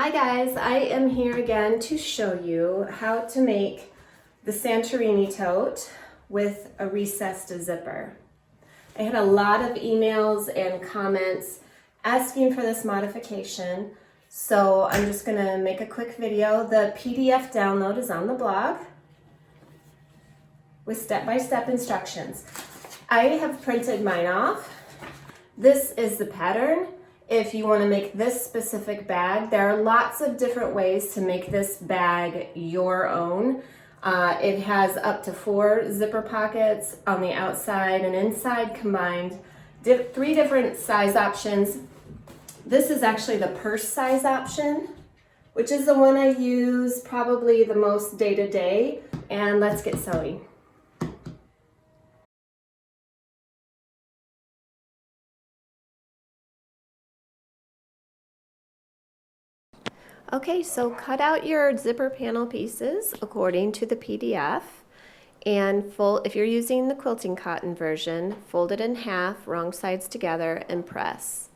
Hi guys, I am here again to show you how to make the Santorini tote with a recessed zipper. I had a lot of emails and comments asking for this modification, so I'm just going to make a quick video. The PDF download is on the blog with step-by-step instructions. I have printed mine off. This is the pattern. If you want to make this specific bag, there are lots of different ways to make this bag your own. It has up to 4 zipper pockets on the outside and inside combined, 3 different size options. This is actually the purse size option, which is the one I use probably the most day to day. And let's get sewing. Okay, so cut out your zipper panel pieces according to the PDF and fold, if you're using the quilting cotton version, fold it in half, wrong sides together, and press.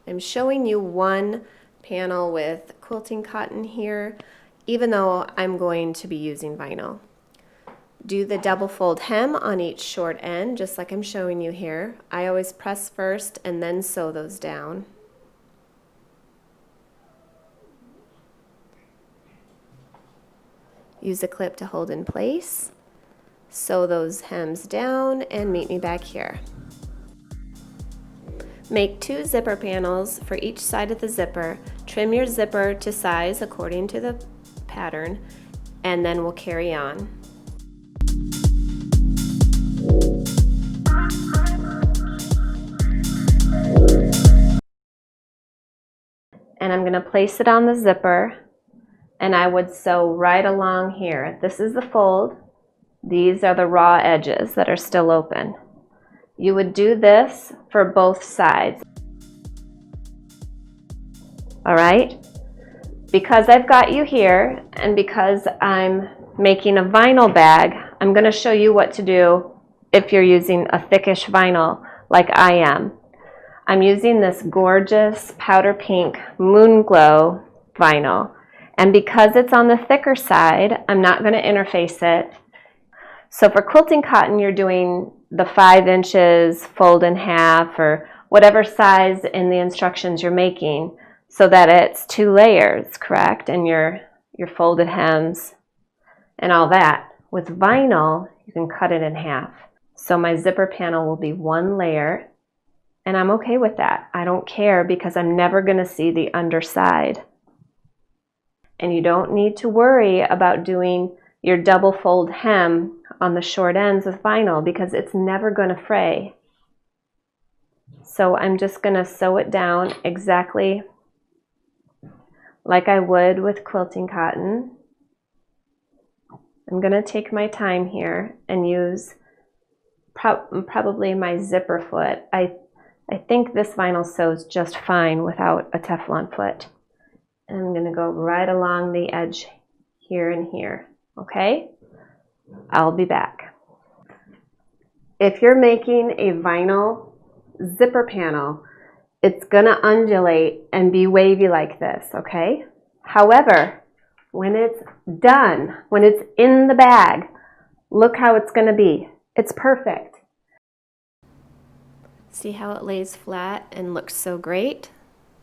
I'm showing you one panel with quilting cotton here, even though I'm going to be using vinyl. Do the double fold hem on each short end, just like I'm showing you here. I always press first and then sew those down. Use a clip to hold in place, sew those hems down, and meet me back here. Make 2 zipper panels for each side of the zipper. Trim your zipper to size according to the pattern, and then we'll carry on. And I'm going to place it on the zipper. And I would sew right along here. This is the fold. These are the raw edges that are still open. You would do this for both sides. All right? Because I've got you here and because I'm making a vinyl bag, I'm going to show you what to do if you're using a thickish vinyl like I am. I'm using this gorgeous powder pink Moon Glow vinyl. And because it's on the thicker side, I'm not going to interface it. So for quilting cotton, you're doing the 5 inches, fold in half, or whatever size in the instructions you're making, so that it's 2 layers, correct? And your folded hems and all that. With vinyl, you can cut it in half. So my zipper panel will be 1 layer, and I'm okay with that. I don't care because I'm never going to see the underside. And you don't need to worry about doing your double fold hem on the short ends with vinyl because it's never going to fray. So I'm just going to sew it down exactly like I would with quilting cotton. I'm going to take my time here and use probably my zipper foot. I think this vinyl sews just fine without a Teflon foot. I'm going to go right along the edge here and here, okay? I'll be back. If you're making a vinyl zipper panel, it's going to undulate and be wavy like this, okay? However, when it's done, when it's in the bag, look how it's going to be. It's perfect. See how it lays flat and looks so great?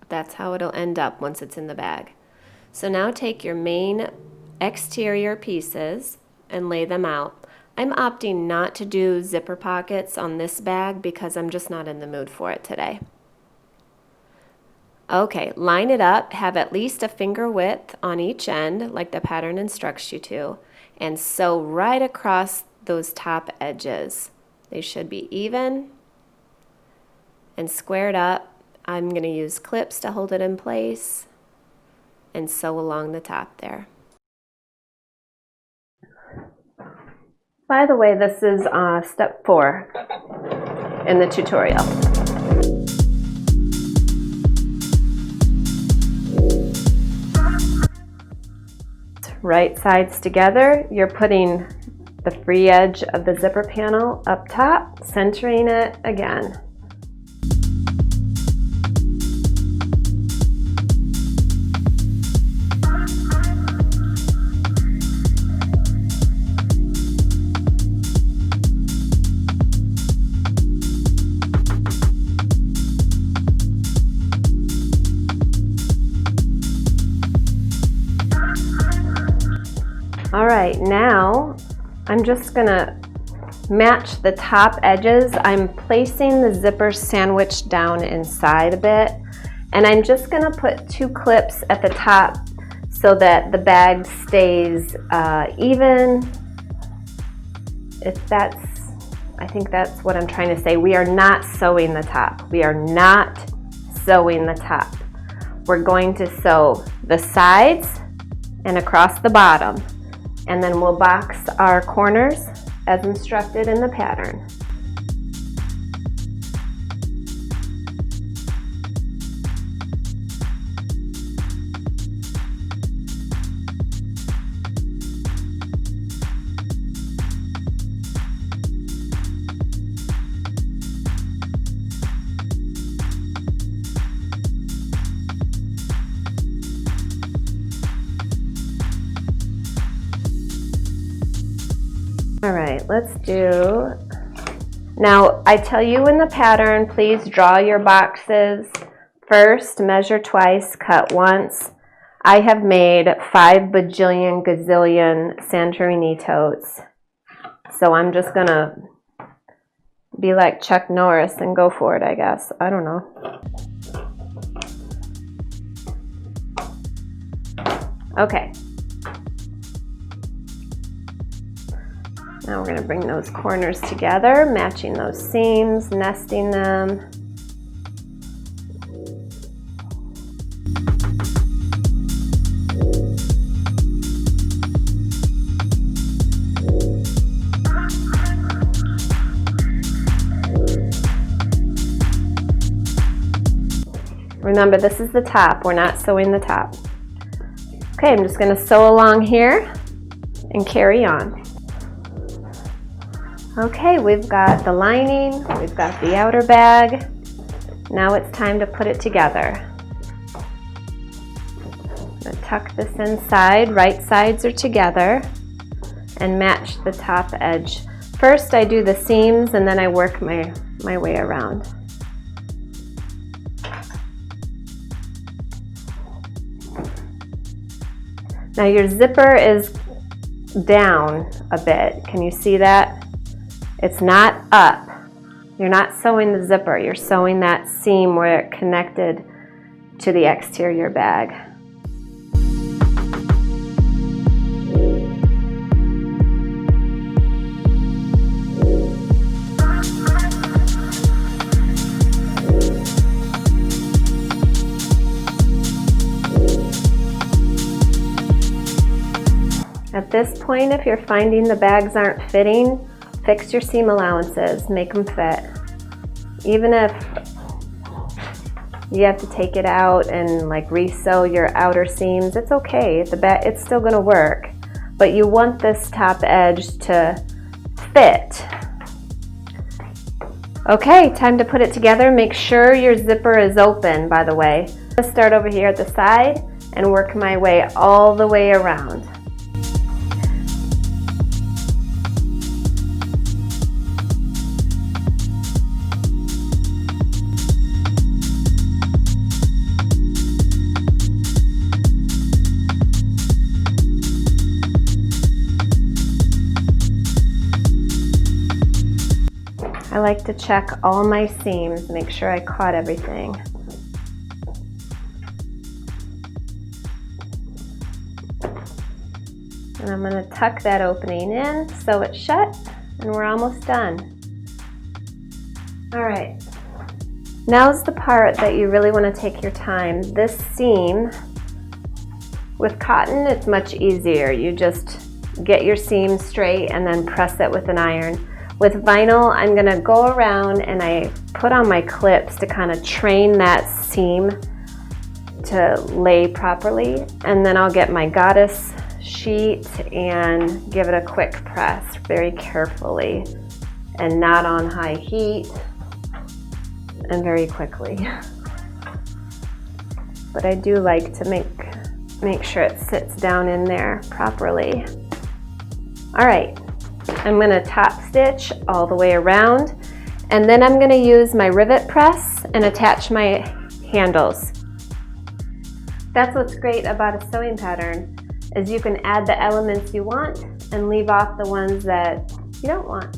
That's how it'll end up once it's in the bag. So now take your main exterior pieces and lay them out. I'm opting not to do zipper pockets on this bag because I'm just not in the mood for it today. Okay, line it up, have at least a finger width on each end like the pattern instructs you to, and sew right across those top edges. They should be even and squared up. I'm going to use clips to hold it in place and sew along the top there. By the way, this is step 4 in the tutorial. Right sides together, you're putting the free edge of the zipper panel up top, centering it again. All right, now I'm just gonna match the top edges. I'm placing the zipper sandwiched down inside a bit, and I'm just gonna put 2 clips at the top so that the bag stays even. I think that's what I'm trying to say. We are not sewing the top. We are not sewing the top. We're going to sew the sides and across the bottom, and then we'll box our corners as instructed in the pattern. All right, let's do, now I tell you in the pattern, please draw your boxes first, measure twice, cut once. I have made 5 bajillion gazillion Santorini totes, so I'm just gonna be like Chuck Norris and go for it, I guess. I don't know. Okay. Now we're going to bring those corners together, matching those seams, nesting them. Remember, this is the top. We're not sewing the top. Okay, I'm just going to sew along here and carry on. Okay, we've got the lining, we've got the outer bag. Now it's time to put it together. I'm going to tuck this inside, right sides are together, and match the top edge. First I do the seams and then I work my way around. Now your zipper is down a bit. Can you see that? It's not up. You're not sewing the zipper. You're sewing that seam where it connected to the exterior bag. At this point, if you're finding the bags aren't fitting, fix your seam allowances, make them fit. Even if you have to take it out and like re-sew your outer seams, it's okay. It's still gonna work, but you want this top edge to fit. Okay, time to put it together. Make sure your zipper is open, by the way. I'm gonna start over here at the side and work my way all the way around. I like to check all my seams, make sure I caught everything. And I'm going to tuck that opening in, sew it shut, and we're almost done. All right, now's the part that you really want to take your time. This seam, with cotton, it's much easier. You just get your seam straight and then press it with an iron. With vinyl, I'm gonna go around and I put on my clips to kind of train that seam to lay properly. And then I'll get my goddess sheet and give it a quick press very carefully and not on high heat and very quickly. But I do like to make sure it sits down in there properly. All right. I'm going to top stitch all the way around, and then I'm going to use my rivet press and attach my handles. That's what's great about a sewing pattern. is you can add the elements you want and leave off the ones that you don't want.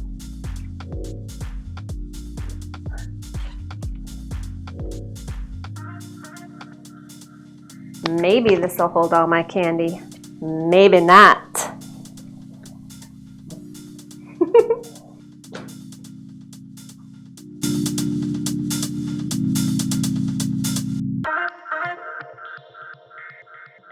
Maybe this will hold all my candy. Maybe not.